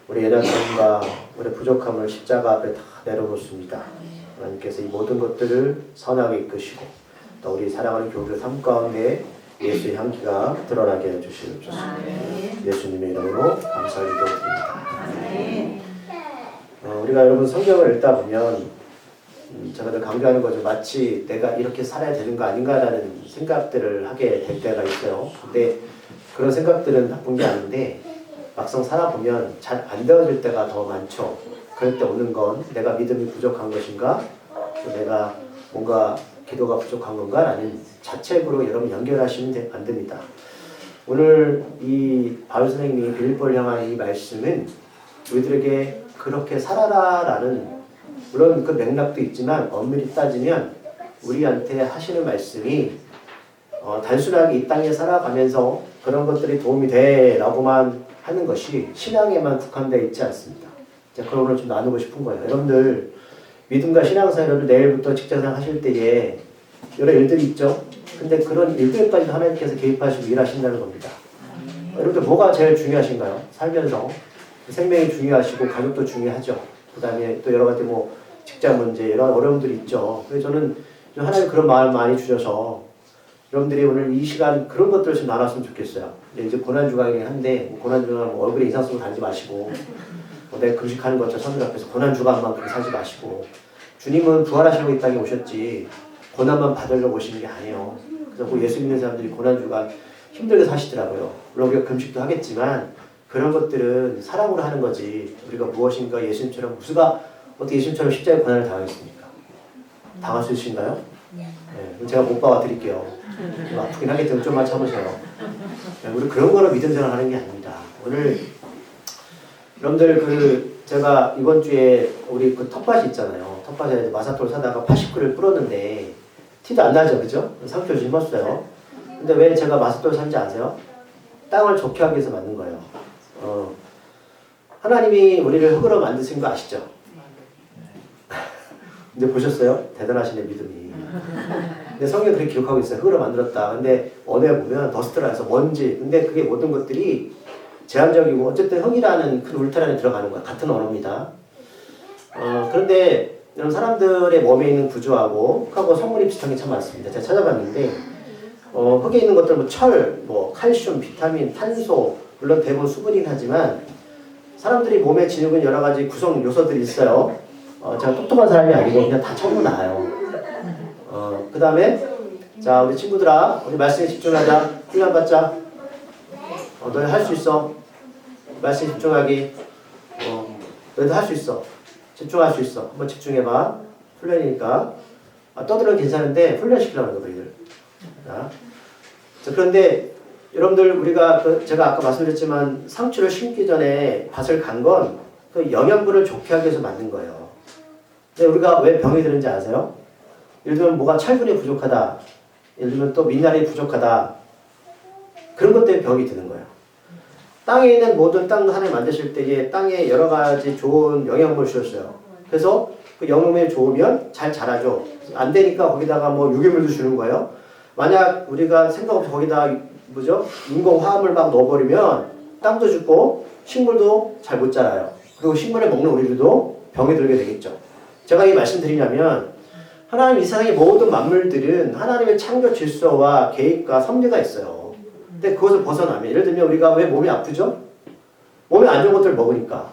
우리 연약함과 우리 부족함을 십자가 앞에 다 내려놓습니다. 하나님께서 이 모든 것들을 선하게 이끄시고 또 우리 사랑하는 교우들 삶 가운데 예수의 향기가 드러나게 해주시옵소서. 예수님의 이름으로 감사를 드립니다. 우리가 여러분 성경을 읽다 보면 제가 늘 강조하는 거죠. 마치 내가 이렇게 살아야 되는 거 아닌가라는 생각들을 하게 될 때가 있어요. 근데 그런 생각들은 나쁜 게 아닌데 막상 살아보면 잘 안 되어질 때가 더 많죠. 그럴 때 오는 건 내가 믿음이 부족한 것인가? 내가 뭔가 기도가 부족한 건가? 라는 자책으로 여러분 연결하시면 안 됩니다. 오늘 이 바울 선생님이 빌립보를 향한 이 말씀은 우리들에게 그렇게 살아라 라는 물론 그 맥락도 있지만 엄밀히 따지면 우리한테 하시는 말씀이 단순하게 이 땅에 살아가면서 그런 것들이 도움이 돼 라고만 하는 것이 신앙에만 국한되어 있지 않습니다. 그걸 오늘 좀 나누고 싶은 거예요. 여러분들 믿음과 신앙 사이를 내일부터 직장생활 하실 때에 여러 일들이 있죠. 근데 그런 일들까지도 하나님께서 개입하시고 일하신다는 겁니다. 여러분들 뭐가 제일 중요하신가요? 살면서 생명이 중요하시고 가족도 중요하죠. 그 다음에 또 여러 가지 뭐 직장 문제 여러 어려움들이 있죠. 그래서 저는 하나님 그런 마음 많이 주셔서 여러분들이 오늘 이 시간 그런 것들을 좀 나눴으면 좋겠어요. 이제 고난주간이긴 한데 고난주간 얼굴에 인상 쓰고 다니지 마시고 내가 금식하는 것처럼 선물 앞에서 고난주간만 그렇게 살지 마시고 주님은 부활하시려고 이 땅에 오셨지 고난만 받으려고 오시는 게 아니에요. 그래서 그 예수 믿는 사람들이 고난주간 힘들게 사시더라고요. 물론 우리가 금식도 하겠지만 그런 것들은 사랑으로 하는 거지 우리가 무엇인가 예수님처럼 무수가 어떻게 예수님처럼 십자가의 고난을 당하겠습니까? 당할 수 있으신가요? 네. 제가 못 봐드릴게요. 좀 아프긴 하겠지만 좀만 참으세요. 우리 그런 거로 믿음 생활하는 게 아닙니다. 오늘 여러분들 제가 이번 주에 우리 그 텃밭이 있잖아요. 텃밭에 마사토를 사다가 80그루를 뿌렸는데 티도 안 나죠, 그죠? 상표 좀 입었어요. 근데 왜 제가 마사토를 산지 아세요? 땅을 좋게 하기 위해서 만든 거예요. 하나님이 우리를 흙으로 만드신 거 아시죠? 근데 보셨어요? 대단하시네 믿음이. 근데 성경에 그렇게 기록하고 있어요. 흙으로 만들었다. 근데 언어에 보면 더스트라 해서 먼지. 근데 그게 모든 것들이 제한적이고 어쨌든 흙이라는 큰 울타리 안에 들어가는 거야. 같은 언어입니다. 그런데 이런 사람들의 몸에 있는 구조하고 흙하고 성분이 비슷한 게 참 많습니다. 제가 찾아봤는데 흙에 있는 것들 뭐 철, 뭐 칼슘, 비타민, 탄소 물론 대부분 수분이긴 하지만 사람들이 몸에 지니고 여러 가지 구성 요소들이 있어요. 제가 똑똑한 사람이 아니고 그냥 다 적어놔요. 그 다음에 자 우리 친구들아 우리 말씀에 집중하자. 훈련 받자. 너희 할 수 있어. 말씀에 집중하기. 너희도 할 수 있어. 집중할 수 있어. 한번 집중해봐. 훈련이니까. 떠들어도 괜찮은데 훈련시키려고 하는 거예요. 자, 그런데 여러분들 우리가 제가 아까 말씀드렸지만 상추를 심기 전에 밭을 간 건 그 영양분을 좋게 하기 위해서 만든 거예요. 근데 우리가 왜 병이 드는지 아세요? 예를 들면 뭐가 철분이 부족하다. 예를 들면 또 미네랄이 부족하다. 그런 것 때문에 병이 드는 거예요. 땅에 있는 모든 땅 하나 만드실 때에 땅에 여러 가지 좋은 영양분을 주셨어요. 그래서 그 영양분이 좋으면 잘 자라죠. 안 되니까 거기다가 뭐 유기물도 주는 거예요. 만약 우리가 생각 없이 거기다 인공 화합을 막 넣어버리면 땅도 죽고 식물도 잘 못 자라요. 그리고 식물을 먹는 우리들도 병에 들게 되겠죠. 제가 이 말씀 드리냐면 하나님 이 세상의 모든 만물들은 하나님의 창조 질서와 계획과 섭리가 있어요. 근데 그것을 벗어나면 예를 들면 우리가 왜 몸이 아프죠? 몸에 안 좋은 것들을 먹으니까.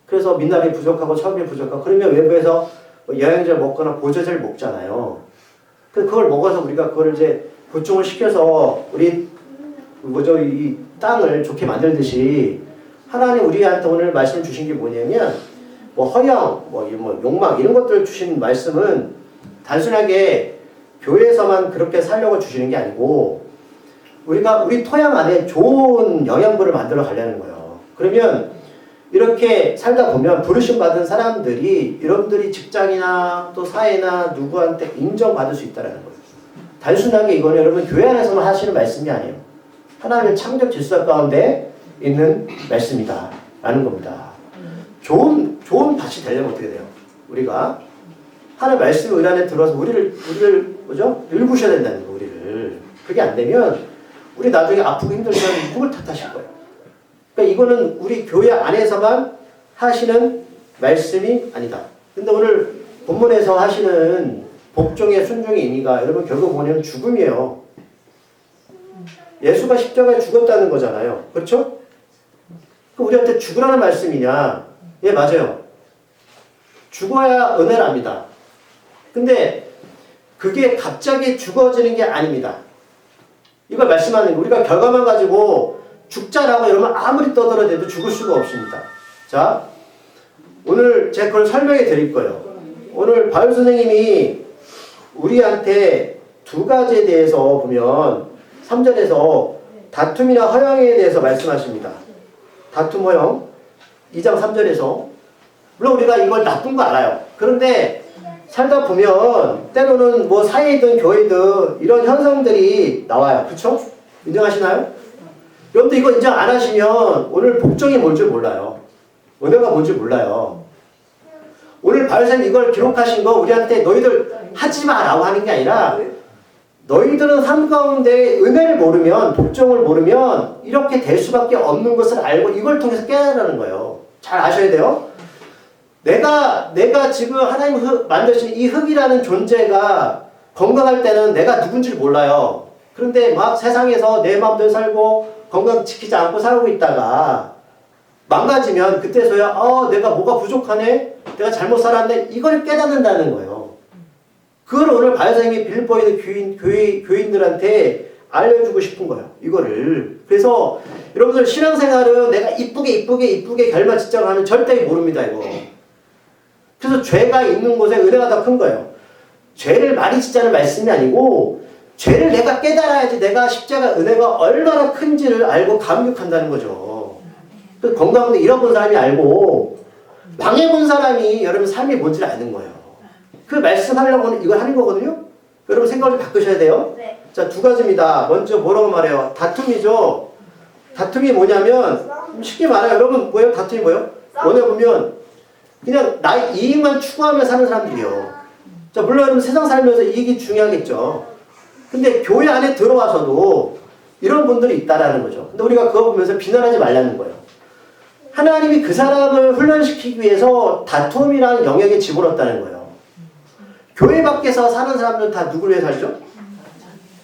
그래서 미네랄이 부족하고 철분이 부족하고 그러면 외부에서 영양제를 먹거나 보조제를 먹잖아요. 그걸 먹어서 우리가 그걸 이제 보충을 시켜서 우리 이 땅을 좋게 만들듯이 하나님 우리한테 오늘 말씀 주신 게 뭐냐면 뭐 허영, 뭐 욕망 이런 것들을 주신 말씀은 단순하게 교회에서만 그렇게 살려고 주시는 게 아니고 우리가 우리 토양 안에 좋은 영양분을 만들어 가려는 거예요. 그러면 이렇게 살다 보면 부르심 받은 사람들이 여러분들이 직장이나 또 사회나 누구한테 인정받을 수 있다는 거예요. 단순하게 이거는 여러분 교회 안에서만 하시는 말씀이 아니에요. 하나님의 창조 질서 가운데 있는 말씀이다 라는 겁니다. 좋은 밭이 되려면 어떻게 돼요? 우리가 하나님의 말씀 의 안에 들어와서 우리를 읽으셔야 된다는 거예요. 우리를. 그게 안 되면 우리 나중에 아프고 힘들면 누굴 탓하실 거예요. 그러니까 이거는 우리 교회 안에서만 하시는 말씀이 아니다. 근데 오늘 본문에서 하시는 복종의 순종의 의미가 여러분 결국 뭐냐면 죽음이에요. 예수가 십자가에 죽었다는 거잖아요. 그렇죠? 그럼 우리한테 죽으라는 말씀이냐? 예, 맞아요. 죽어야 은혜를 압니다. 근데 그게 갑자기 죽어지는 게 아닙니다. 이걸 말씀하는 거. 우리가 결과만 가지고 죽자라고 이러면 아무리 떠들어대도 죽을 수가 없습니다. 자, 오늘 제가 그걸 설명해 드릴 거예요. 오늘 바울 선생님이 우리한테 두 가지에 대해서 보면 3절에서 다툼이나 허영에 대해서 말씀하십니다. 다툼, 허영. 2장 3절에서 물론 우리가 이걸 나쁜 거 알아요. 그런데 살다 보면 때로는 뭐 사회이든 교회든 이런 현상들이 나와요. 그렇죠? 인정하시나요? 여러분들 이거 인정 안 하시면 오늘 복종이 뭔지 몰라요. 은혜가 뭔지 몰라요. 오늘 바울쌤 이걸 기록하신 거 우리한테 너희들 하지 마라고 하는 게 아니라 너희들은 삶 가운데 은혜를 모르면, 복종을 모르면 이렇게 될 수밖에 없는 것을 알고 이걸 통해서 깨달으라는 거예요. 잘 아셔야 돼요. 내가 지금 하나님 만드신 이 흙이라는 존재가 건강할 때는 내가 누군지를 몰라요. 그런데 막 세상에서 내 마음대로 살고 건강 지키지 않고 살고 있다가 망가지면 그때서야 내가 뭐가 부족하네? 내가 잘못 살았네? 이걸 깨닫는다는 거예요. 그걸 오늘 바울 선생님이 빌립보에 있는 교인들한테 알려주고 싶은 거예요. 이거를. 그래서 여러분들 신앙생활은 내가 이쁘게 결말 짓자고 하면 절대 모릅니다. 이거. 그래서 죄가 있는 곳에 은혜가 더 큰 거예요. 죄를 많이 짓자는 말씀이 아니고 죄를 내가 깨달아야지 내가 십자가 은혜가 얼마나 큰지를 알고 감격한다는 거죠. 그 건강도 잃어본 사람이 알고 망해본 사람이 여러분 삶이 뭔지를 아는 거예요. 그 말씀하려고 이걸 하는 거거든요. 여러분 생각을 바꾸셔야 돼요. 네. 자, 두 가지입니다. 먼저 뭐라고 말해요? 다툼이죠. 다툼이 뭐냐면 쉽게 말해요. 여러분 뭐예요? 다툼이 뭐예요? 원해 보면 그냥 나의 이익만 추구하며 사는 사람들이요. 자, 물론 여러분 세상 살면서 이익이 중요하겠죠. 근데 교회 안에 들어와서도 이런 분들이 있다라는 거죠. 근데 우리가 그거 보면서 비난하지 말라는 거예요. 하나님이 그 사람을 훈련시키기 위해서 다툼이라는 영역에 집어넣었다는 거예요. 교회 밖에서 사는 사람들은 다 누구를 위해 살죠?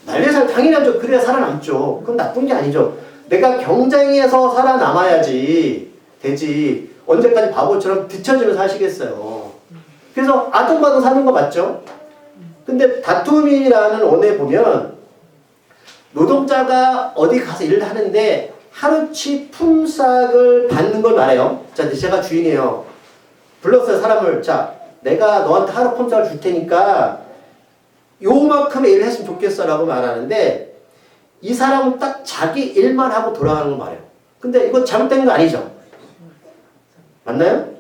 날 위해 당연하죠. 그래야 살아남죠. 그건 나쁜 게 아니죠. 내가 경쟁에서 살아남아야지 되지. 언제까지 바보처럼 뒤처지면서 사시겠어요. 그래서 아등바등 사는 거 맞죠? 근데 다툼이라는 원에 보면 노동자가 어디 가서 일을 하는데 하루치 품삯을 받는 걸 말해요. 자, 제가 주인이에요. 불렀어요, 사람을. 자, 내가 너한테 하루 품삯을 줄 테니까 요만큼의 일을 했으면 좋겠어 라고 말하는데 이 사람은 딱 자기 일만 하고 돌아가는 걸 말해요. 근데 이거 잘못된 거 아니죠? 맞나요?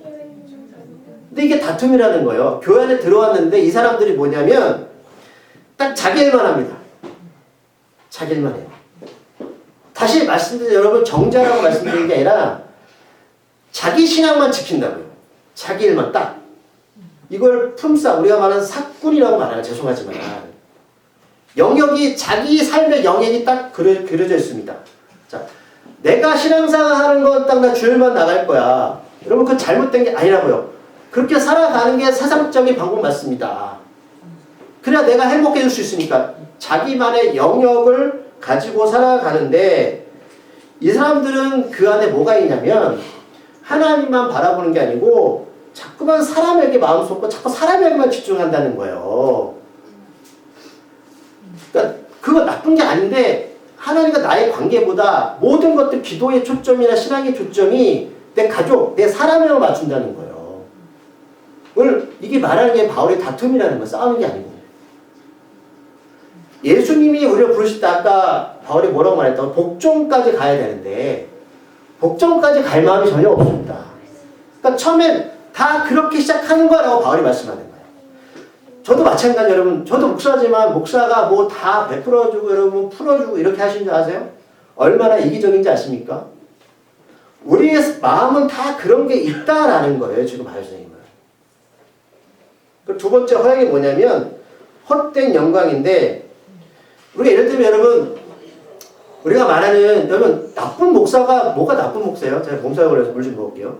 근데 이게 다툼이라는 거예요. 교회 안에 들어왔는데 이 사람들이 뭐냐면 딱 자기 일만 합니다. 자기 일만 해요. 다시 말씀드려요. 여러분 정자라고 말씀드리는 게 아니라 자기 신앙만 지킨다고요. 자기 일만 딱. 이걸 품삯, 우리가 말하는 사꾼이라고 말해요. 죄송하지만. 영역이, 자기 삶의 영역이 딱 그려져 있습니다. 자, 내가 신앙생활 하는 건 딱 나 주일만 나갈 거야. 여러분 그건 잘못된 게 아니라고요. 그렇게 살아가는 게 세상적인 방법 맞습니다. 그래야 내가 행복해질 수 있으니까 자기만의 영역을 가지고 살아가는데 이 사람들은 그 안에 뭐가 있냐면 하나님만 바라보는 게 아니고 자꾸만 사람에게 마음 쏟고 자꾸 사람에게만 집중한다는 거예요. 그러니까 그거 나쁜 게 아닌데 하나님과 나의 관계보다 모든 것들 기도의 초점이나 신앙의 초점이 내 가족, 내 사람에만 맞춘다는 거예요. 오늘 이게 말하는 게 바울의 다툼이라는 거예요. 싸우는 게 아니고. 예수님이 우리를 부르실 때 아까 바울이 뭐라고 말했다고 복종까지 가야 되는데 복종까지 갈 마음이 전혀 없습니다. 그러니까 처음엔 다 그렇게 시작하는 거라고 바울이 말씀하는 거예요. 저도 마찬가지 여러분. 저도 목사지만 목사가 뭐 다 베풀어주고 여러분 풀어주고 이렇게 하시는 줄 아세요? 얼마나 이기적인지 아십니까? 우리의 마음은 다 그런 게 있다라는 거예요. 지금 바울 선생님은. 두 번째 허영이 뭐냐면 헛된 영광인데 우리가 예를 들면 여러분 우리가 말하는 여러분 나쁜 목사가 뭐가 나쁜 목사예요? 제가 봉사학을 해서 물 좀 먹을게요.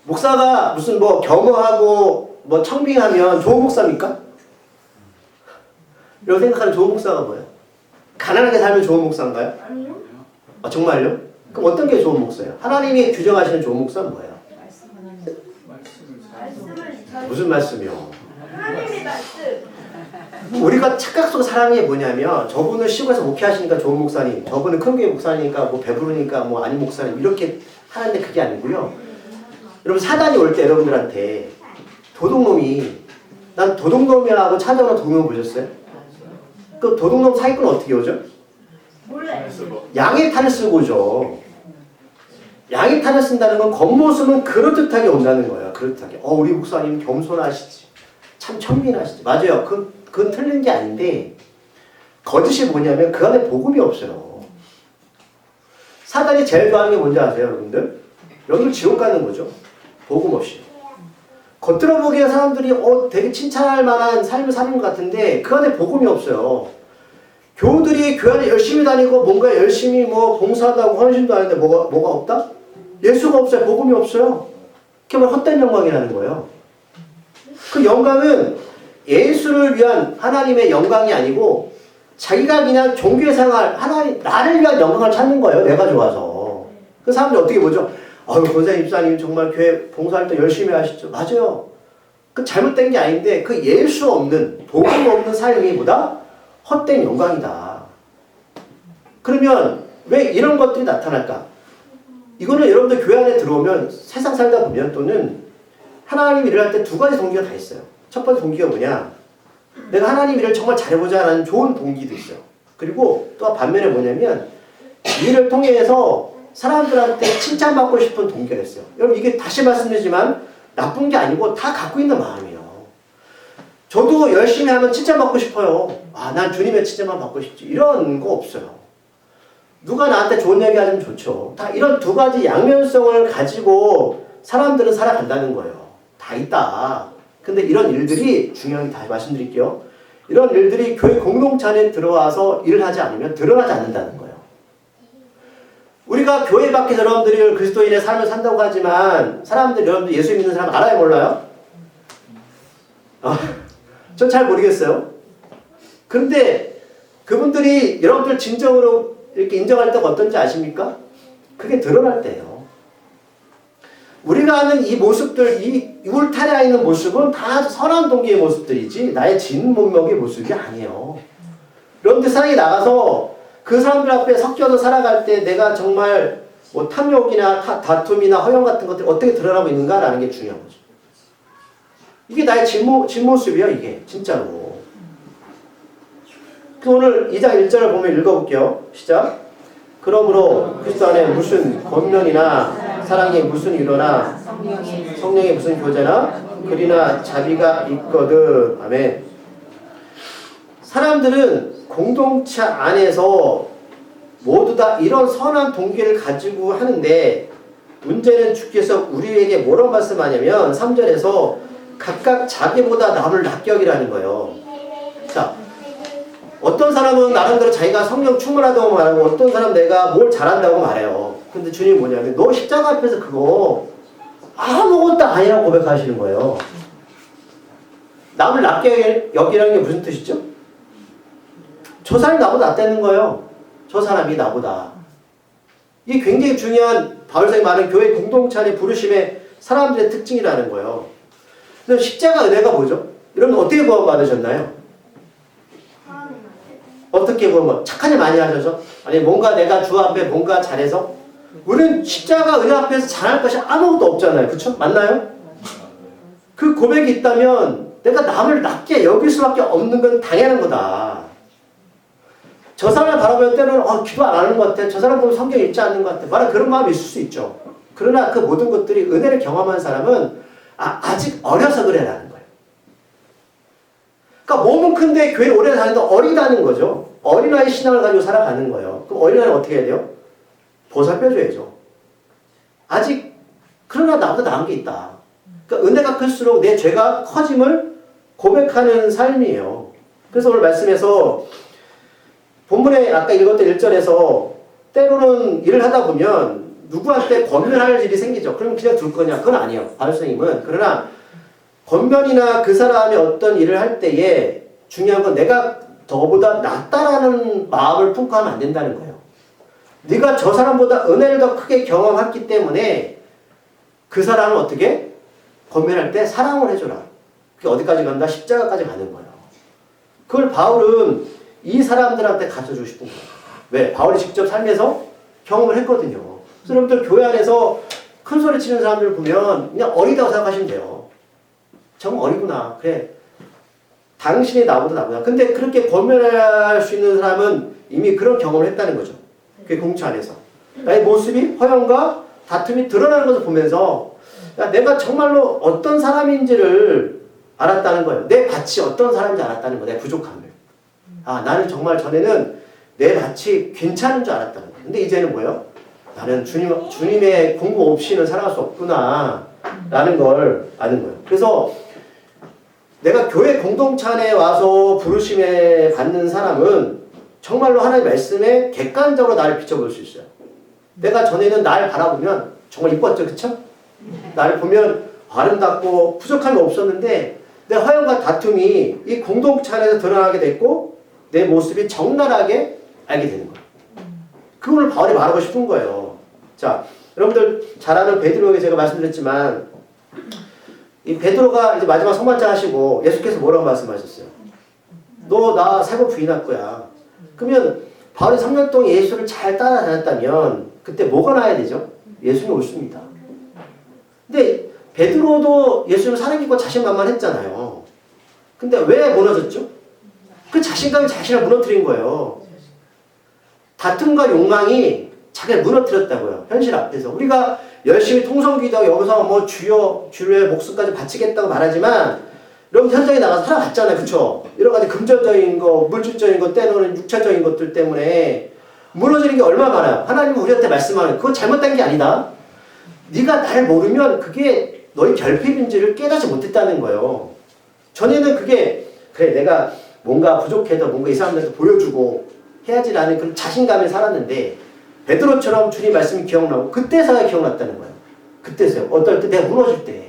목사가 무슨 뭐 겸허하고 뭐 청빙하면 좋은 목사입니까? 이렇게 생각하는 좋은 목사가 뭐예요? 가난하게 살면 좋은 목사인가요? 아니요. 아, 정말요? 그럼 어떤 게 좋은 목사예요? 하나님이 규정하시는 좋은 목사는 뭐예요? 말씀을 잘. 무슨 말씀이요? 하나님의 말씀. 우리가 착각 속 사랑이 뭐냐면 저분은 시골에서 목회하시니까 좋은 목사님, 저분은 큰 교회 목사니까 뭐 배부르니까 뭐 아닌 목사님 이렇게 하는데 그게 아니고요. 여러분 사단이 올 때 여러분들한테 도둑놈이 난 도둑놈이라고 찾아오는 도둑놈 보셨어요? 그 도둑놈 사기꾼은 어떻게 오죠? 몰래. 양의 탈을 쓰고 오죠. 양의 탈을 쓴다는 건 겉모습은 그럴듯하게 온다는 거예요. 그럴듯하게. 우리 목사님 겸손하시지. 참 청민하시지. 맞아요. 그건 틀린 게 아닌데 거짓이 뭐냐면 그 안에 복음이 없어요. 사단이 제일 좋아하는 게 뭔지 아세요, 여러분들? 여기를 지옥 가는 거죠. 복음 없이. 겉들어 보기에 사람들이 되게 칭찬할 만한 삶을 사는 것 같은데 그 안에 복음이 없어요. 교우들이 교회 안에 열심히 다니고 뭔가 열심히 뭐 봉사도 하고 헌신도 하는데 뭐가 없다? 예수가 없어요. 복음이 없어요. 그게 바로 헛된 영광이라는 거예요. 그 영광은 예수를 위한 하나님의 영광이 아니고 자기가 그냥 종교의 생활, 하나님, 나를 위한 영광을 찾는 거예요. 내가 좋아서. 그 사람들이 어떻게 보죠? 권사님, 집사님 정말 교회 봉사할 때 열심히 하시죠. 맞아요. 그 잘못된 게 아닌데 그 예수 없는, 복음 없는 삶이 보다 헛된 영광이다. 그러면 왜 이런 것들이 나타날까? 이거는 여러분들 교회 안에 들어오면 세상 살다 보면 또는 하나님 일을 할 때 두 가지 동기가 다 있어요. 첫 번째 동기가 뭐냐? 내가 하나님 일을 정말 잘해보자라는 좋은 동기도 있어요. 그리고 또 반면에 뭐냐면 이 일을 통해서 사람들한테 칭찬받고 싶은 동기가 있어요. 여러분 이게 다시 말씀드리지만 나쁜 게 아니고 다 갖고 있는 마음이에요. 저도 열심히 하면 칭찬받고 싶어요. 난 주님의 칭찬만 받고 싶지. 이런 거 없어요. 누가 나한테 좋은 얘기 하면 좋죠. 다 이런 두 가지 양면성을 가지고 사람들은 살아간다는 거예요. 다 있다. 근데 이런 일들이 중요하게 다시 말씀드릴게요. 이런 일들이 교회 공동체 안에 들어와서 일을 하지 않으면 드러나지 않는다는 거예요. 우리가 교회 밖에서 여러분들이 그리스도인의 삶을 산다고 하지만 사람들 여러분들 예수 믿는 사람 알아요? 몰라요? 전 잘 모르겠어요. 그런데 그분들이 여러분들 진정으로 이렇게 인정할 때가 어떤지 아십니까? 그게 드러날 때예요. 우리가 아는 이 모습들, 이 울타리에 있는 모습은 다 선한 동기의 모습들이지 나의 진면목의 모습이 아니에요. 여러분들 세상에 나가서 그 사람들 앞에 섞여서 살아갈 때 내가 정말 뭐 탐욕이나 다툼이나 허영 같은 것들이 어떻게 드러나고 있는가라는 게 중요한 거죠. 이게 나의 진모습이야, 이게 진짜로. 오늘 2장 1절을 보면 읽어볼게요. 시작. 그러므로 그리스도 안에 무슨 권면이나 사랑의 무슨 위로나 성령의 무슨 교제나 글이나 자비가 있거든. 아멘. 사람들은 공동체 안에서 모두 다 이런 선한 동기를 가지고 하는데 문제는 주께서 우리에게 뭐라고 말씀하냐면 3절에서 각각 자기보다 남을 낮게 여기라는 거예요. 자, 어떤 사람은 나름대로 자기가 성령 충만하다고 말하고 어떤 사람은 내가 뭘 잘한다고 말해요. 근데 주님이 뭐냐면 너 십자가 앞에서 그거 아무것도 아니라고 고백하시는 거예요. 남을 낮게 여기라는 게 무슨 뜻이죠? 저 사람이 나보다 낫다는 거예요. 저 사람이 나보다. 이게 굉장히 중요한 바울상이 말하는 교회 공동체 안의 부르심의 사람들의 특징이라는 거예요. 근데 십자가 은혜가 뭐죠? 여러분 어떻게 구원받으셨나요? 어떻게 보면 착한 일 많이 하셔서? 아니 뭔가 내가 주 앞에 뭔가 잘해서? 우리는 십자가 은혜 앞에서 잘할 것이 아무것도 없잖아요. 그렇죠? 맞나요? 그 고백이 있다면 내가 남을 낮게 여길 수밖에 없는 건 당연한 거다. 저 사람을 바라보면 때로는 기도 안 하는 것 같아. 저 사람 보면 성경 읽지 않는 것 같아. 말은 그런 마음이 있을 수 있죠. 그러나 그 모든 것들이 은혜를 경험한 사람은 아직 어려서 그래라는 거예요. 그러니까 몸은 큰데 교회 오래 다니도 어리다는 거죠. 어린아이 신앙을 가지고 살아가는 거예요. 그럼 어린아이는 어떻게 해야 돼요? 보살펴줘야죠. 아직 그러나 나보다 나은 게 있다. 그러니까 은혜가 클수록 내 죄가 커짐을 고백하는 삶이에요. 그래서 오늘 말씀에서 본문에 아까 읽었던 1절에서 때로는 일을 하다 보면 누구한테 권면할 일이 생기죠. 그럼 그냥 둘 거냐? 그건 아니에요. 바울 선생님은. 그러나 권면이나 그 사람이 어떤 일을 할 때에 중요한 건 내가 너보다 낫다라는 마음을 품고 하면 안 된다는 거예요. 네가 저 사람보다 은혜를 더 크게 경험했기 때문에 그 사람은 어떻게? 권면할 때 사랑을 해줘라. 그게 어디까지 간다? 십자가까지 가는 거예요. 그걸 바울은 이 사람들한테 가르쳐주고 싶은 거예요. 왜? 바울이 직접 삶에서 경험을 했거든요. 그래서 여러분들 교회 안에서 큰 소리 치는 사람들 보면 그냥 어리다고 생각하시면 돼요. 정말 어리구나. 그래. 당신이 나보다 나보다. 근데 그렇게 권면할 수 있는 사람은 이미 그런 경험을 했다는 거죠. 그 공처 안에서. 나의 모습이 허영과 다툼이 드러나는 것을 보면서 야, 내가 정말로 어떤 사람인지를 알았다는 거예요. 내 밭이 어떤 사람인지 알았다는 거예요. 내 부족함을. 아, 나는 정말 전에는 내 밭이 괜찮은 줄 알았다는 거예요. 근데 이제는 뭐예요? 나는 주님의 공부 없이는 살아갈 수 없구나 라는 걸 아는 거예요. 그래서 내가 교회 공동체 안에 와서 부르심에 받는 사람은 정말로 하나님의 말씀에 객관적으로 나를 비춰볼 수 있어요. 내가 전에는 날 바라보면 정말 이뻤죠. 그쵸? 나를 보면 아름답고 부족함이 없었는데 내 허영과 다툼이 이 공동체 안에서 드러나게 됐고 내 모습이 적나라하게 알게 되는 거예요. 그걸 바울이 말하고 싶은 거예요. 자, 여러분들 잘 아는 베드로에게 제가 말씀드렸지만 이 베드로가 이제 마지막 성만찬 하시고 예수께서 뭐라고 말씀하셨어요? 너 나 세 번 부인할 거야. 그러면 바울이 3년 동안 예수를 잘 따라다녔다면 그때 뭐가 나야 되죠? 예수님이 오십니다. 근데 베드로도 예수님을 사랑했고 자신만만했잖아요. 근데 왜 무너졌죠? 그 자신감이 자신을 무너뜨린 거예요. 다툼과 욕망이 자기를 무너뜨렸다고요. 현실 앞에서. 우리가 열심히 통성기도 여기서 뭐 주의 목숨까지 바치겠다고 말하지만 여러분 현장에 나가서 살아봤잖아요. 그쵸? 여러 가지 금전적인 거, 물질적인 것, 때로는 육체적인 것들 때문에 무너지는 게 얼마나 많아요. 하나님은 우리한테 말씀하는 그거 잘못된 게 아니다. 네가 날 모르면 그게 너의 결핍인지를 깨닫지 못했다는 거예요. 전에는 그게 그래 내가 뭔가 부족해도 뭔가 이 사람들한테 보여주고 해야지라는 그런 자신감에 살았는데 베드로처럼 주님 말씀이 기억나고 그때서야 기억났다는 거예요. 그때서요. 어떨 때 내가 무너질 때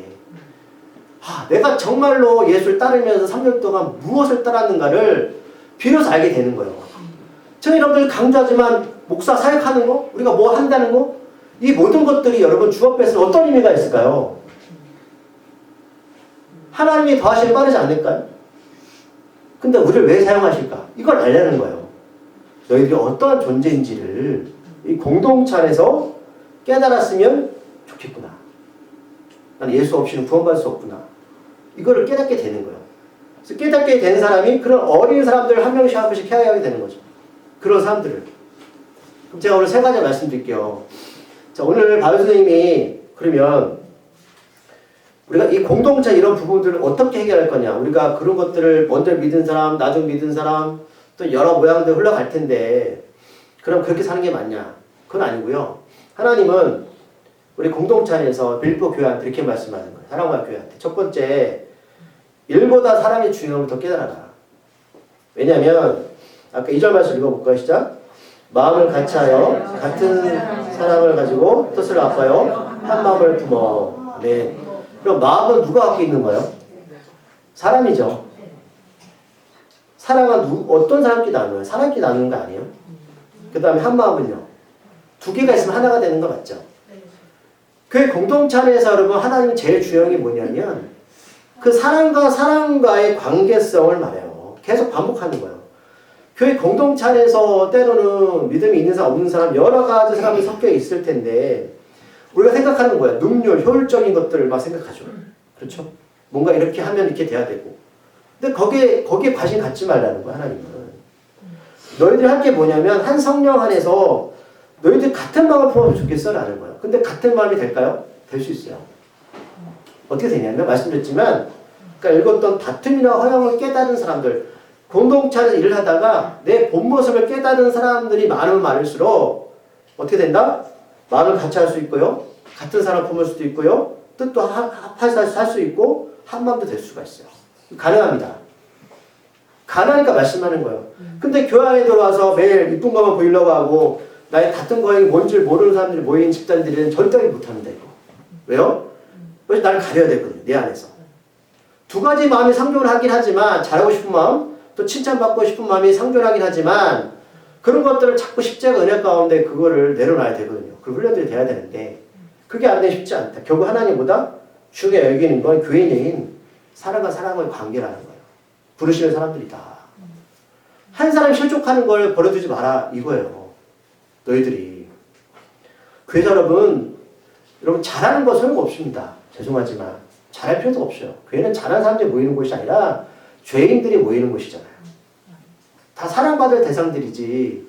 내가 정말로 예수를 따르면서 3년 동안 무엇을 따랐는가를 비로소 알게 되는 거예요. 제가 여러분들 강조하지만 목사 사역하는 거, 우리가 뭐 한다는 거, 이 모든 것들이 여러분 주 앞에서 어떤 의미가 있을까요? 하나님이 더하시면 빠르지 않을까요? 근데 우리를 왜 사용하실까? 이걸 알려는 거예요. 너희들이 어떠한 존재인지를 이 공동체 안에서 깨달았으면 좋겠구나. 나는 예수 없이는 구원받을 수 없구나. 이거를 깨닫게 되는 거예요. 그래서 깨닫게 된 사람이 그런 어린 사람들 한 명씩 한 명씩 해야 되는 거죠. 그런 사람들을. 그럼 제가 오늘 세 가지 말씀드릴게요. 자, 오늘 바울 선생님이 그러면 우리가 이 공동체 이런 부분들을 어떻게 해결할 거냐. 우리가 그런 것들을 먼저 믿은 사람, 나중 믿은 사람, 또 여러 모양들 흘러갈 텐데 그럼 그렇게 사는 게 맞냐? 그건 아니고요. 하나님은 우리 공동체 안에서 빌보 교회한테 이렇게 말씀하는 거예요. 사랑과 교회한테. 첫 번째, 일보다 사랑의 중요함을 더 깨달아라. 왜냐하면 아까 2절 말씀 읽어볼까요? 시작. 마음을 같이하여 같은 사랑을 가지고 뜻을 아파요. 한 마음을 품어. 네. 그럼 마음은 누가 갖고 있는 거예요? 사람이죠. 사랑은 어떤 사람끼리 나누어요? 사람끼리 나누는 거 아니에요? 그 다음에 한 마음은요? 두 개가 있으면 하나가 되는 거 맞죠? 그 공동체 안에서 여러분 하나님 제일 중요한 게 뭐냐면 그 사람과의 관계성을 말해요. 계속 반복하는 거예요. 교회 공동체 안에서 때로는 믿음이 있는 사람 없는 사람 여러 가지 사람이 섞여 있을 텐데 우리가 생각하는 거예요. 능률, 효율적인 것들을 막 생각하죠. 그렇죠? 뭔가 이렇게 하면 이렇게 돼야 되고. 근데 거기에 관심 갖지 말라는 거야, 하나님은. 너희들이 할 게 뭐냐면 한 성령 안에서 너희들 같은 마음을 품으면 좋겠어 라는 거예요. 근데 같은 마음이 될까요? 될 수 있어요. 어떻게 되냐면 말씀드렸지만 그러니까 읽었던 다툼이나 허영을 깨달은 사람들 공동체 안에서 일을 하다가 내 본 모습을 깨달은 사람들이 많으면 많을수록 어떻게 된다? 마음을 같이 할 수 있고요. 같은 사람 품을 수도 있고요. 뜻도 합해서 할 수 있고 한 마음도 될 수가 있어요. 가능합니다. 가능하니까 말씀하는 거예요. 근데 교회 안에 들어와서 매일 이쁜 것만 보이려고 하고 나의 다툼 거행이 뭔지 모르는 사람들이 모인 집단들은 절대 못합니다. 이거. 왜요? 그래서 나를 가려야 되거든요. 내 안에서. 두 가지 마음이 상존을 하긴 하지만 잘하고 싶은 마음 또 칭찬받고 싶은 마음이 상존하긴 하지만 그런 것들을 자꾸 십자가 은혜 가운데 그거를 내려놔야 되거든요. 그 훈련들이 돼야 되는데 그게 안 되면 쉽지 않다. 결국 하나님보다 중요히 여기는 건 교인인 사랑과 사랑의 관계라는 거예요. 부르시는 사람들이다. 한 사람이 실족하는 걸 버려두지 마라 이거예요. 너희들이. 교회자 여러분 잘하는 거 소용없습니다. 죄송하지만 잘할 필요도 없어요. 교회는 잘하는 사람들이 모이는 곳이 아니라 죄인들이 모이는 곳이잖아요. 다 사랑받을 대상들이지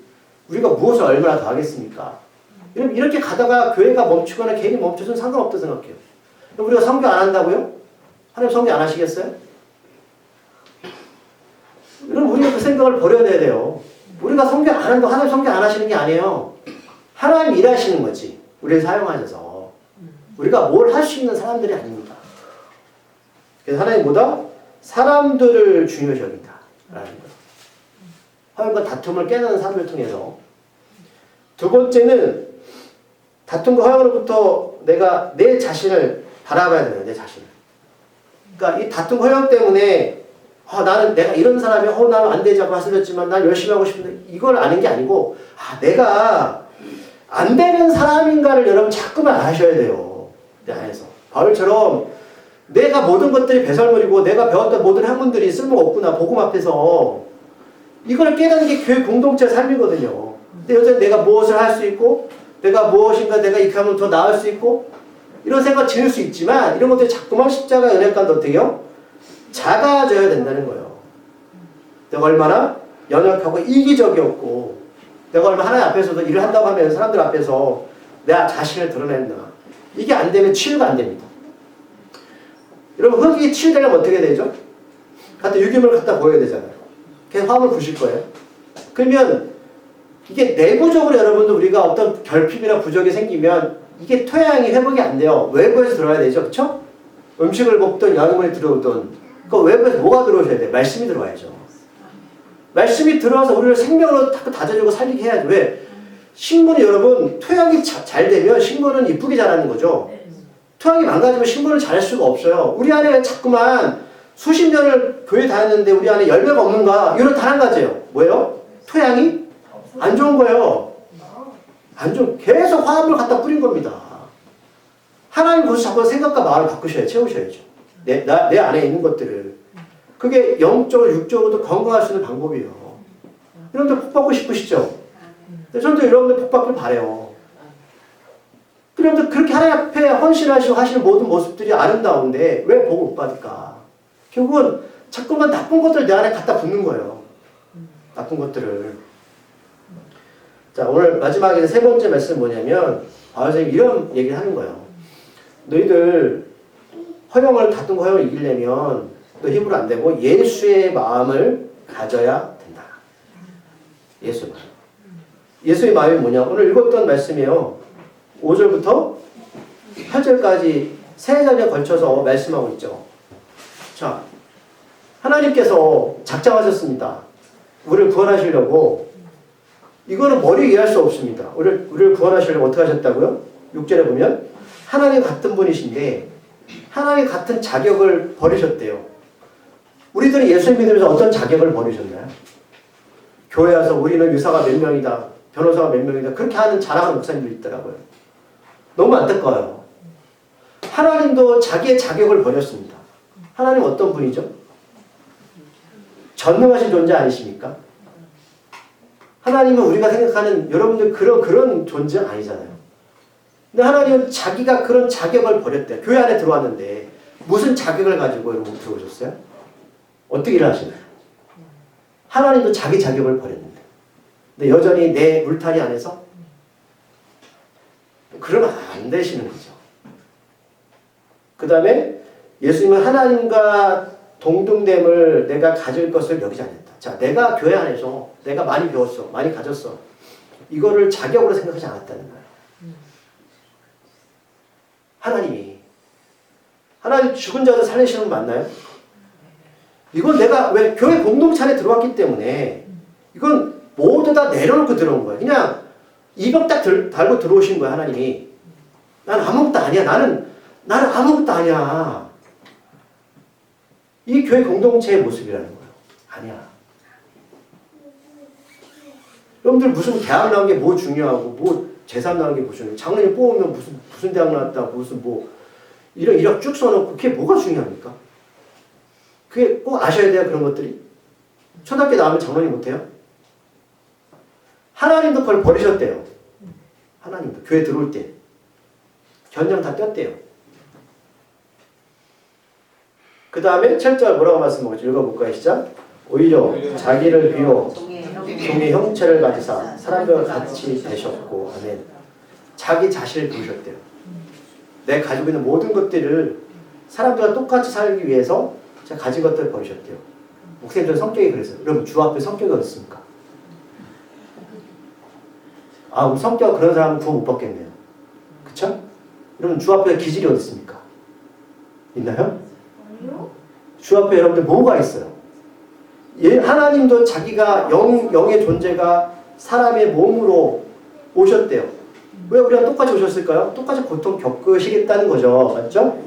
우리가 무엇을 얼마나 더 하겠습니까? 이렇게 가다가 교회가 멈추거나 개인이 멈춰서는 상관없다고 생각해요. 우리가 성교 안 한다고요? 하나님 성교 안 하시겠어요? 그럼 우리가 그 생각을 버려야 돼요. 우리가 성교 안 한다고 하나님 성교 안 하시는 게 아니에요. 하나님 일하시는 거지. 우리를 사용하셔서. 우리가 뭘 할 수 있는 사람들이 아닙니다. 그래서 하나님보다 사람들을 중요시 여긴다. 라는 거예요. 화염과 다툼을 깨닫는 사람을 통해서. 두 번째는 다툼과 화염으로부터 내가 내 자신을 바라봐야 돼요. 내 자신을. 그러니까 이 다툼과 화염 때문에 나는 내가 이런 사람이 나는 안 되자고 하슬렸지만 난 열심히 하고 싶은데 이걸 아는 게 아니고 내가 안 되는 사람인가를 여러분 자꾸만 아셔야 돼요. 내 안에서. 바울처럼 내가 모든 것들이 배설물이고 내가 배웠던 모든 학문들이 쓸모가 없구나. 복음 앞에서 이걸 깨닫는 게 교회 공동체 삶이거든요. 근데 여전히 내가 무엇을 할 수 있고 내가 무엇인가 내가 이렇게 하면 더 나을 수 있고 이런 생각 지을 수 있지만 이런 것들이 자꾸만 십자가 은혜가운데 어떻게 해요? 작아져야 된다는 거예요. 내가 얼마나 연약하고 이기적이었고 내가 얼마나 하나님 앞에서도 일을 한다고 하면 사람들 앞에서 내 자신을 드러낸다. 이게 안 되면 치유가 안 됩니다. 여러분 흙이 치유되려면 어떻게 되죠? 갖다 유기물을 갖다 보여야 되잖아요. 그래서 화음을 부실 거예요. 그러면 이게 내부적으로 여러분도 우리가 어떤 결핍이나 부족이 생기면 이게 토양이 회복이 안 돼요. 외부에서 들어와야 되죠. 그렇죠? 음식을 먹든 영양분이 들어오든 그 외부에서 뭐가 들어오셔야 돼요? 말씀이 들어와야죠. 말씀이 들어와서 우리를 생명으로 다져주고 살리게 해야죠. 왜? 식물이 여러분 토양이 잘 되면 식물은 이쁘게 자라는 거죠. 토양이 망가지면 식물을 자랄 수가 없어요. 우리 안에 자꾸만 수십 년을 교회 다녔는데 우리 안에 열매가 없는가? 이런 단 한 가지예요. 뭐예요? 토양이 안 좋은 거예요. 안 좋은, 계속 화합을 갖다 뿌린 겁니다. 하나님 거기서 자꾸 생각과 마음을 바꾸셔야 채우셔야죠. 내 안에 있는 것들을. 그게 영적으로 육적으로도 건강할 수 있는 방법이에요. 여러분들 복 받고 싶으시죠? 저도 여러분들 복 받길 바래요. 여러분들 그렇게 하나님 앞에 헌신하시고 하시는 모든 모습들이 아름다운데 왜 복을 못 받을까? 결국은 자꾸만 나쁜 것들 내 안에 갖다 붓는 거예요. 나쁜 것들을. 자, 오늘 마지막에 세 번째 말씀은 뭐냐면 바울 선생님이 이런 얘기를 하는 거예요. 너희들 허영을 다툼과 허영을 이기려면 너 힘으로 안 되고 예수의 마음을 가져야 된다. 예수의 마음. 예수의 마음이 뭐냐? 오늘 읽었던 말씀이에요. 5절부터 8절까지 세 절에 걸쳐서 말씀하고 있죠. 자, 하나님께서 작정하셨습니다. 우리를 구원하시려고. 이거는 머리 이해할 수 없습니다. 우리를 구원하시려고 어떻게 하셨다고요? 6절에 보면 하나님 같은 분이신데 하나님 같은 자격을 버리셨대요. 우리들은 예수 믿으면서 어떤 자격을 버리셨나요? 교회 와서 우리는 유사가 몇 명이다. 변호사가 몇 명이다. 그렇게 하는 자랑하는 목사님들이 있더라고요. 너무 안타까워요. 하나님도 자기의 자격을 버렸습니다. 하나님 어떤 분이죠? 전능하신 존재 아니십니까? 하나님은 우리가 생각하는 여러분들 그런 존재 아니잖아요. 근데 하나님은 자기가 그런 자격을 버렸대요. 교회 안에 들어왔는데 무슨 자격을 가지고 여러분 들어오셨어요? 어떻게 일하시나요? 하나님도 자기 자격을 버렸는데 근데 여전히 내 울타리 안에서 그러면 안 되시는 거죠. 그 다음에 예수님은 하나님과 동등됨을 내가 가질 것을 여기지 않는다. 자, 내가 교회 안에서 내가 많이 배웠어. 많이 가졌어. 이거를 자격으로 생각하지 않았다는 거예요. 하나님 죽은 자들 살리시는 분 맞나요? 이건 내가 왜 교회 공동체 안에 들어왔기 때문에 이건 모두 다 내려놓고 들어온 거예요. 그냥 이벽 딱 달고 들어오신 거야, 하나님이. 나는 아무것도 아니야. 나는 아무것도 아니야. 이 교회 공동체의 모습이라는 거예요. 아니야. 여러분들 무슨 대학 나온 게 뭐 중요하고, 뭐 재산 나온 게 뭐 중요해. 장로님 뽑으면 무슨 대학 나왔다, 무슨 뭐, 이력 쭉 써놓고 그게 뭐가 중요합니까? 그게 꼭 아셔야 돼요, 그런 것들이. 초등학교 나오면 장로님 못해요? 하나님도 그걸 버리셨대요. 하나님도. 교회 들어올 때. 견장 다 떴대요. 그 다음에 7절 뭐라고 말씀하고 읽어볼까요? 시작. 오히려 자기를 비워 종의 형체를 가지사 사람들과 같이 되셨고, 아멘. 자기 자신을 비우셨대요. 내가 가지고 있는 모든 것들을 사람들과 똑같이 살기 위해서 제가 가진 것들을 버리셨대요. 목사님들 성격이 그랬어요. 여러분 주 앞에 성격이 어떻습니까? 우리 성격 그런 사람은 구원 못 받겠네요. 그쵸? 여러분 주 앞에 기질이 어디 있습니까? 있나요? 아니요. 주 앞에 여러분들 뭐가 있어요? 하나님도 자기가 영의 존재가 사람의 몸으로 오셨대요. 왜 우리가 똑같이 오셨을까요? 똑같이 고통 겪으시겠다는 거죠. 맞죠?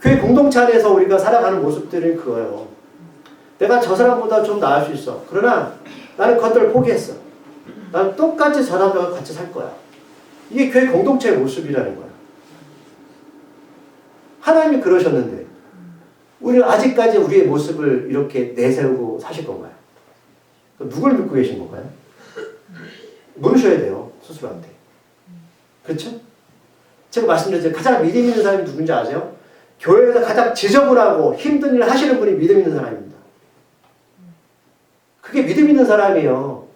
교회 공동체 안에서 우리가 살아가는 모습들이 그거예요. 내가 저 사람보다 좀 나을 수 있어. 그러나 나는 그것들을 포기했어. 나는 똑같이 저 사람들과 같이 살 거야. 이게 교회 공동체의 모습이라는 거야. 하나님이 그러셨는데 우리는 아직까지 우리의 모습을 이렇게 내세우고 사실 건가요? 누굴 믿고 계신 건가요? 물으셔야 돼요. 스스로한테. 그렇죠? 제가 말씀드렸죠. 가장 믿음 있는 사람이 누군지 아세요? 교회에서 가장 지저분하고 힘든 일을 하시는 분이 믿음 있는 사람입니다. 그게 믿음 있는 사람이에요.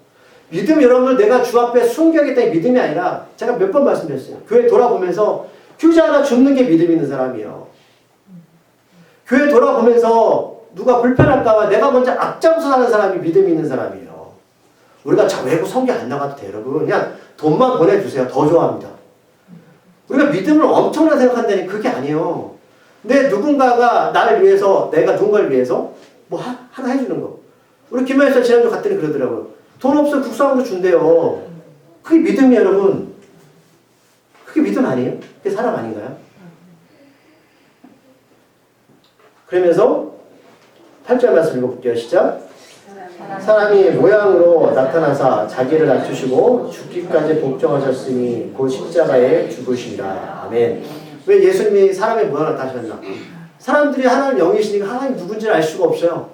믿음 여러분들 내가 주 앞에 순교하겠다는 믿음이 아니라 제가 몇 번 말씀드렸어요. 교회 돌아보면서 휴자 하나 줍는 게 믿음 있는 사람이에요. 교회 돌아보면서 누가 불편할까봐 내가 먼저 앞장서 사는 사람이 믿음 있는 사람이에요. 우리가 외국 성경 안 나가도 돼요. 여러분 그냥 돈만 보내주세요. 더 좋아합니다. 우리가 믿음을 엄청나게 생각한다니 그게 아니에요. 근데 누군가가 나를 위해서 내가 누군가를 위해서 뭐 하나 해주는 거. 우리 김현수 지난주 갔더니 그러더라고요. 돈 없어 국수함도 준대요. 그게 믿음이에요, 여러분. 그게 믿음 아니에요? 그게 사람 아닌가요? 그러면서 8절 말씀 읽어볼게요. 시작. 사람이 모양으로 나타나사 자기를 낮추시고 죽기까지 복종하셨으니 곧 십자가에 죽으시니라. 아멘. 왜 예수님이 사람의 모양을 나타나셨나? 사람들이 하나님 영이시니까 하나님 누군지를 알 수가 없어요.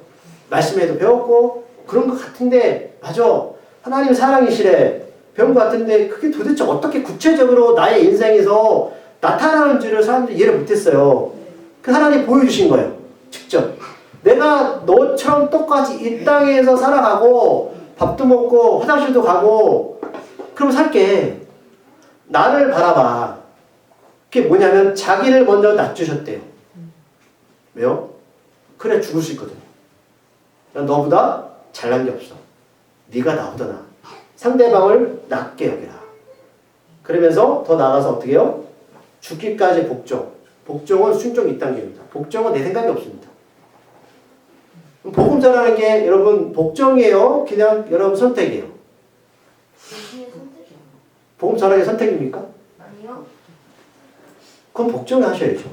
말씀에도 배웠고 그런 것 같은데 맞아. 하나님 사랑이시래. 배운 것 같은데 그게 도대체 어떻게 구체적으로 나의 인생에서 나타나는지를 사람들이 이해를 못했어요. 그 하나님 보여주신 거예요. 직접. 내가 너처럼 똑같이 이 땅에서 살아가고 밥도 먹고 화장실도 가고 그럼 살게. 나를 바라봐. 그게 뭐냐면 자기를 먼저 낮추셨대요. 왜요? 그래 죽을 수 있거든. 난 너보다 잘난 게 없어. 네가 나보다 나아. 상대방을 낮게 여기라. 그러면서 더 나아가서 어떻게 해요? 죽기까지 복종. 복종은 순종이 있다는 얘기입니다. 복종은 내 생각이 없습니다. 복음 전하는 게 여러분 복종이에요? 그냥 여러분 선택이에요? 복음 전하는 게 선택입니까? 아니요. 그건 복종을 하셔야죠.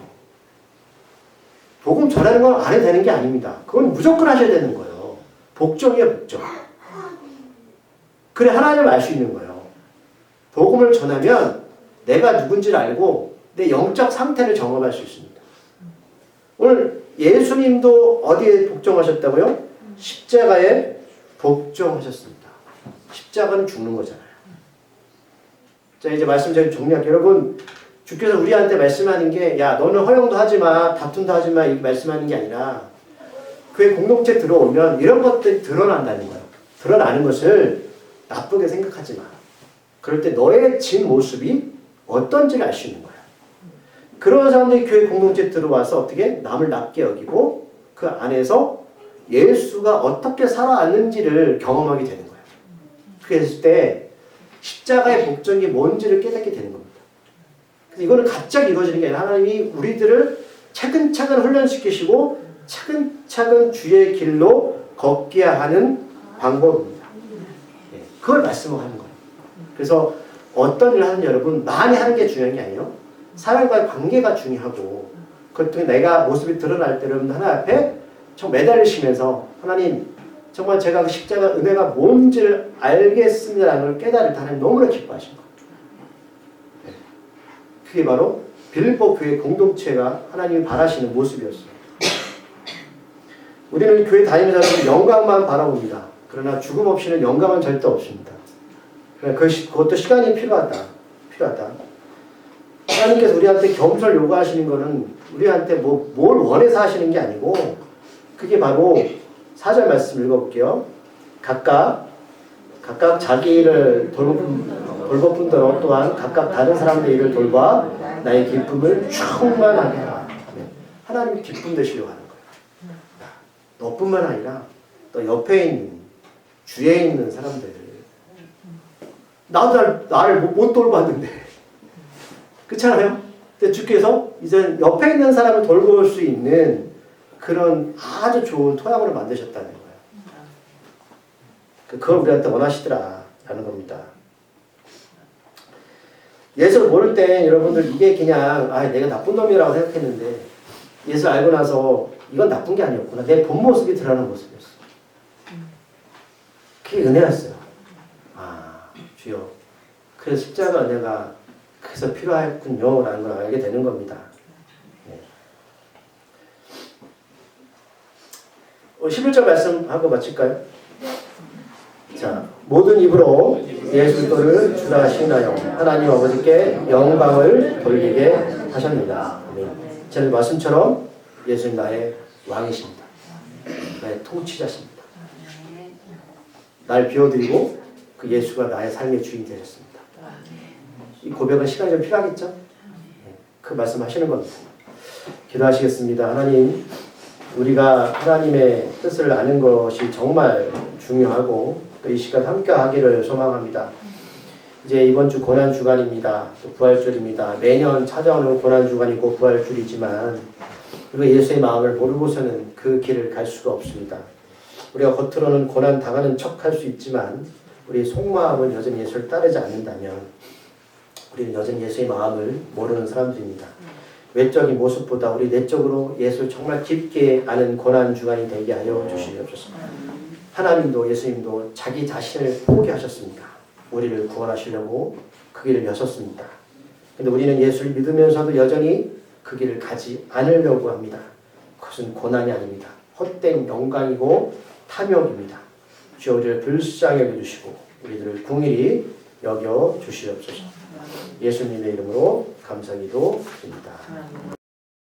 복음 전하는 건 안 해도 되는 게 아닙니다. 그건 무조건 하셔야 되는 거예요. 복종이에요, 복종. 그래 하나님을 알 수 있는 거예요. 복음을 전하면 내가 누군지를 알고 내 영적 상태를 점검할 수 있습니다. 오늘 예수님도 어디에 복종하셨다고요? 십자가에 복종하셨습니다. 십자가는 죽는 거잖아요. 자 이제 말씀 좀 정리할게요. 여러분 주께서 우리한테 말씀하는 게 야 너는 허용도 하지마 다툼도 하지마 이렇게 말씀하는 게 아니라 교회 공동체 들어오면 이런 것들이 드러난다는 거예요. 드러나는 것을 나쁘게 생각하지 마. 그럴 때 너의 진 모습이 어떤지를 알 수 있는 거야. 그런 사람들이 교회 공동체에 들어와서 어떻게 남을 낮게 여기고 그 안에서 예수가 어떻게 살아왔는지를 경험하게 되는 거예요. 그랬을 때 십자가의 목적이 뭔지를 깨닫게 되는 겁니다. 그래서 이거는 갑자기 이루어지는 게 아니라 하나님이 우리들을 차근차근 훈련시키시고 차근차근 주의 길로 걷게 하는 방법입니다. 그걸 말씀을 하는 거예요. 그래서 어떤 일을 하든 여러분 많이 하는 게 중요한 게 아니에요. 사람과의 관계가 중요하고 그것 때문에 내가 모습이 드러날 때 여러분 하나님 앞에 정 매달리시면서 하나님 정말 제가 그 십자가 은혜가 뭔지를 알겠습니다라는 걸 깨달을 때 하나님 너무나 기뻐하신 거예요. 네. 그게 바로 빌립보 교회 공동체가 하나님이 바라시는 모습이었어요. 우리는 교회 다니는 사람은 영광만 바라봅니다. 그러나 죽음 없이는 영광은 절대 없습니다. 그러나 그것도 시간이 필요하다. 하나님께서 우리한테 겸손을 요구하시는 것은 우리한테 뭘 원해서 하시는 게 아니고 그게 바로 4절 말씀 읽어볼게요. 각각 자기 일을 돌볼 뿐더러 또한 각각 다른 사람의 일을 돌봐 나의 기쁨을 충만하게 하라. 하나님이 기쁨 되시려고 하는 거예요. 너뿐만 아니라 또 옆에 있는 주위에 있는 사람들 나도 나를 못 돌봤는데 그렇잖아요? 근데 주께서 이제 옆에 있는 사람을 돌볼 수 있는 그런 아주 좋은 토양으로 만드셨다는 거예요. 그걸 우리한테 원하시더라라는 겁니다. 예수를 모를 때 여러분들 이게 그냥 내가 나쁜 놈이라고 생각했는데 예수를 알고 나서 이건 나쁜 게 아니었구나. 내 본 모습이 드러나는 모습이었어. 그게 은혜였어요. 주여. 그래서 십자가 은혜가 그래서 필요했군요. 라는 걸 알게 되는 겁니다. 11절 말씀하고 마칠까요? 자, 모든 입으로 예수 그리스도를 주라 시인하여 하나님 아버지께 영광을 돌리게 하셨습니다. 저는 말씀처럼 예수님 나의 왕이십니다. 나의 통치자십니다. 날 비워드리고 그 예수가 나의 삶의 주인이 되셨습니다. 이 고백은 시간이 좀 필요하겠죠? 그 말씀하시는 겁니다. 기도하시겠습니다. 하나님, 우리가 하나님의 뜻을 아는 것이 정말 중요하고 또 이 시간 함께 하기를 소망합니다. 이제 이번 주 고난주간입니다. 또 부활주일입니다. 매년 찾아오는 고난주간이고 부활주일이지만 우리가 예수의 마음을 모르고서는 그 길을 갈 수가 없습니다. 우리가 겉으로는 고난 당하는 척 할 수 있지만 우리 속마음은 여전히 예수를 따르지 않는다면 우리는 여전히 예수의 마음을 모르는 사람들입니다. 외적인 모습보다 우리 내적으로 예수를 정말 깊게 아는 고난주간이 되게 하여 주시옵소서. 하나님도 예수님도 자기 자신을 포기하셨습니다. 우리를 구원하시려고 그 길을 여셨습니다. 근데 우리는 예수를 믿으면서도 여전히 그 길을 가지 않으려고 합니다. 그것은 고난이 아닙니다. 헛된 영광이고 탐욕입니다. 주여 우리를 불쌍히 여겨주시고 우리들을 궁일이 여겨주시옵소서. 예수님의 이름으로